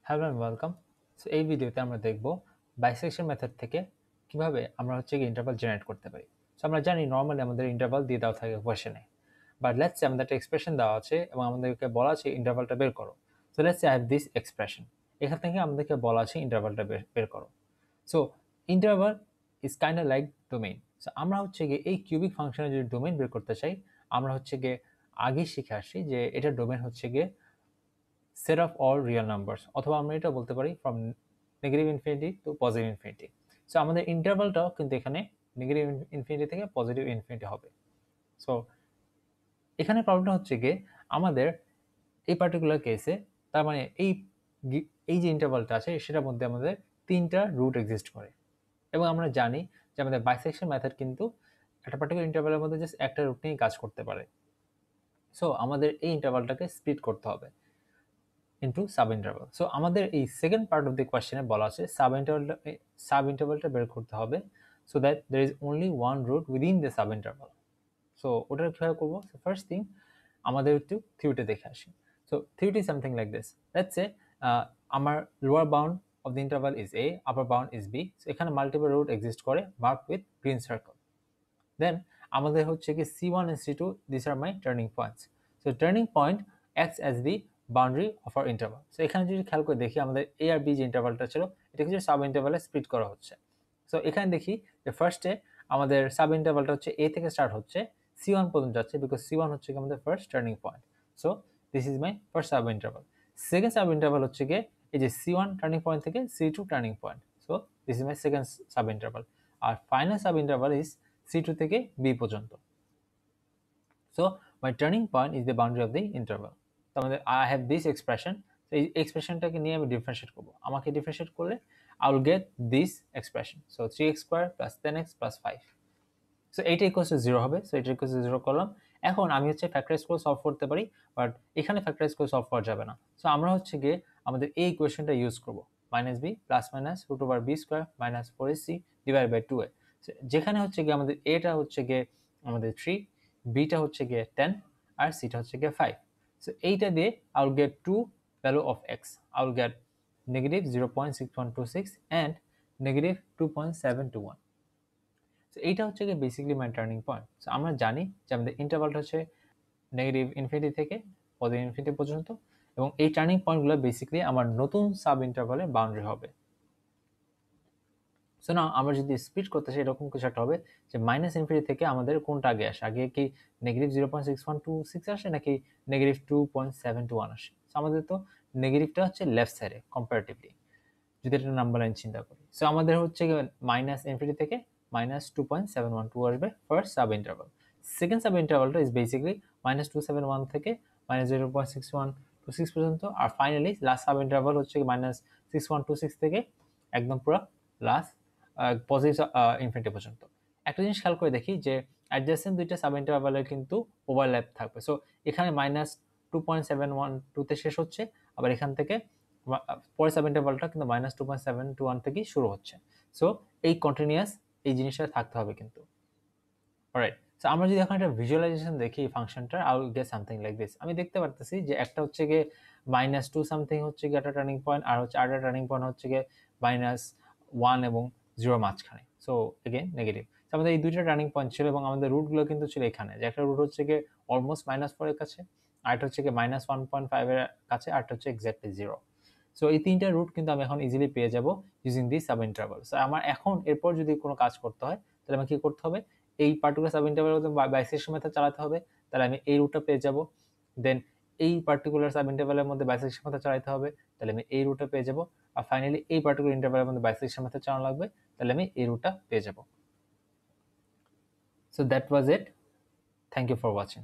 Hello and welcome. So এই ভিডিওতে আমরা দেখব বাইসেকশন মেথড থেকে কিভাবে আমরা ইন্টারভাল জেনারেট করতে পারি। সো আমরা জানি নর্মালি আমাদের ইন্টারভাল দিয়ে দেওয়া থাকে কোয়েশ্চেনে, বাট লেটস সে আমাদের একটা এক্সপ্রেশন দেওয়া আছে এবং আমাদেরকে বলা আছে ইন্টারভালটা বের করো। So let's say I have this expression, এখান থেকে আমাদেরকে বলা আছে ইন্টারভালটা বের করো। So interval is kind of like domain. So আমরা এই কিউবিক ফাংশনের যদি ডোমেইন বের করতে চাই, আমরা আগে শিখে আসছি যে এটা domain set of all real numbers, অথবা আমরা এটা বলতে পারি from negative infinity to positive infinity. So আমাদের ইন্টারভালটাও কিন্তু এখানে নেগেটিভ ইনফিনিটি থেকে পজিটিভ ইনফিনিটি হবে। সো এখানে প্রবলেমটা আমাদের এই পার্টিকুলার কেসে, তার মানে এই যে ইন্টারভালটা আছে সেটার মধ্যে আমাদের তিনটা রুট এক্সিস্ট করে, এবং আমরা জানি যে আমাদের বাইসেকশন মেথড কিন্তু একটা পার্টিকুলার ইন্টারভালের মধ্যে জাস্ট একটা রুট নিয়ে কাজ করতে পারে। সো আমাদের এই ইন্টারভালটাকে স্প্লিট করতে হবে into sub interval. So আমাদের এই সেকেন্ড পার্ট অফ দ্য কোয়েশ্চেনে বলা আছে সাব ইন্টারভালটা বের করতে হবে so that there is only one root within the sub interval. So ওটা কিভাবে করব? So first thing আমাদের একটু থিওরিটা দেখে আসি। So theory is something like this. Let's say আমার lower bound of the interval is a, upper bound is b. So এখানে multiple root exist করে marked with green circle. Then আমাদের c1 and c2, these are my turning points. So turning point acts as the boundary of our interval. So এখানে যদি খেয়াল করে দেখি আমাদের a R b যে ইন্টারভালটা ছিল এটা কিছু সাব ইন্টারভালে স্প্লিট করা হচ্ছে। সো এখানে দেখি যে ফার্স্টে আমাদের সাব ইন্টারভালটা a থেকে স্টার্ট হচ্ছে, c1 পর্যন্ত যাচ্ছে, বিকজ c1 আমাদের first turning point. So this is my first sub interval. Second sub interval এই যে c1 টার্নিং পয়েন্ট থেকে c2 turning point. So this is my second sub interval. আর final sub interval is c2 থেকে b পর্যন্ত। So my turning point is the boundary of the interval. তো আমাদের I have this expression. তো এই এক্সপ্রেশনটাকে নিয়ে আমি ডিফারেন্সিয়েট করবো। আমাকে ডিফারেন্সিয়েট করলে I will get this expression. So 3x square plus 10x plus 5। So এইটা ইকুয়ালস টু 0 হবে। সো এটা ইকুয়ালস টু 0 করলাম। এখন আমি ফ্যাক্টরাইজ করে সলভ করতে পারি, বাট এখানে ফ্যাক্টরাইজ করে সলভ করা যাবে না। সো আমরা আমাদের এই ইকুয়েশনটা ইউজ করবো, minus B plus minus root over B square minus 4ac divide by 2a। যেখানে আমাদের এটা আমাদের 3, বিটা 10, আর সিটা 5। সো এইটা দিয়ে I will gate 2 value of x. I will gate negative 0.6126 and negative 2.721। So এইটা বেসিক্যালি মাই টার্নিং পয়েন্ট। সো আমরা জানি যে আমাদের ইন্টারভালটা নেগেটিভ ইনফিনিটি থেকে পজিটিভ ইনফিনিটি পর্যন্ত, এবং এই টার্নিং পয়েন্টগুলো বেসিক্যালি আমার নতুন সাব ইন্টারভালের বাউন্ডারি হবে। সো না আমরা যদি স্প্লিট করতে চাই এরকম কিছু একটা হবে যে মাইনাস ইনফিনিটি থেকে আমাদের কোনটা আগে আসে, আগে কি নেগেটিভ 0.6126 আসে নাকি নেগেটিভ 2.721 আসে? সো আমাদের তো নেগেটিভটা লেফট সাইডে কম্পারেটিভলি, যদি একটা নাম্বার লাইন চিন্তা করি। সো আমাদের মাইনাস ইনফিনিটি থেকে মাইনাস 2.712 আসবে first sub interval. Second sub ইন্টারভালটা ইজ বেসিক্যালি মাইনাস 271 থেকে মাইনাস 0.6126 পর্যন্ত, আর finally last sub interval minus 6126 থেকে একদম পুরো লাস্ট পজিটিভ ইনফিনিটি পর্যন্ত। একটা জিনিস খেয়াল করে দেখি যে অ্যাডজাসেন্ট দুইটা সাব ইন্টারভালের কিন্তু ওভারল্যাপ থাকবে। সো এখানে মাইনাস 2.712 শেষ হচ্ছে, আবার এখান থেকে পরের সাব ইন্টারভালটা কিন্তু মাইনাস 2.721 থেকেই শুরু হচ্ছে। সো এই কন্টিনিউয়াস এই জিনিসটা থাকতে হবে কিন্তু। অলরাইট, সো আমরা যদি এখন একটা ভিজুয়ালাইজেশন দেখি এই ফাংশনটার, I will get something like this. আমি দেখতে পারতেছি যে একটা গিয়ে মাইনাস 2 সামথিং একটা টার্নিং পয়েন্ট, আর আরেকটা টার্নিং পয়েন্ট গিয়ে মাইনাস 1 এবং 0 মাঝখানে। So again negative. আমাদের এই দুইটা টার্নিং পয়েন্ট ছিল, এবং আমাদের রুটগুলো কিন্তু ছিল এখানে, যে একটা রুট গিয়ে অলমোস্ট -4 এর কাছে, আরেকটা গিয়ে -1.5 এর কাছে, আরেকটা এক্স্যাক্টলি 0। সো এই তিনটা রুট কিন্তু আমি এখন ইজিলি পেয়ে যাব using this sub interval. So আমার এখন এরপর যদি কোনো কাজ করতে হয় তাহলে আমাকে কি করতে হবে? এই পার্টিকুলার সাব ইন্টারভালের মধ্যে বাইসেকশন মেথড চালাতে হবে, তাহলে আমি এই রুটটা পেয়ে যাব। দেন এই পার্টিকুলার সাব ইন্টারভালের মধ্যে বাইসেকশন মেথড চালাতে হবে, তাহলে আমি এই রুটটা পেয়ে যাব। আর ফাইনালি এই পার্টিকুলার ইন্টারভালের মধ্যে বাইসেকশন মেথড চালানো লাগবে, তাহলে আমি এই রুটটা পেয়ে যাব। So that was it. Thank you for watching.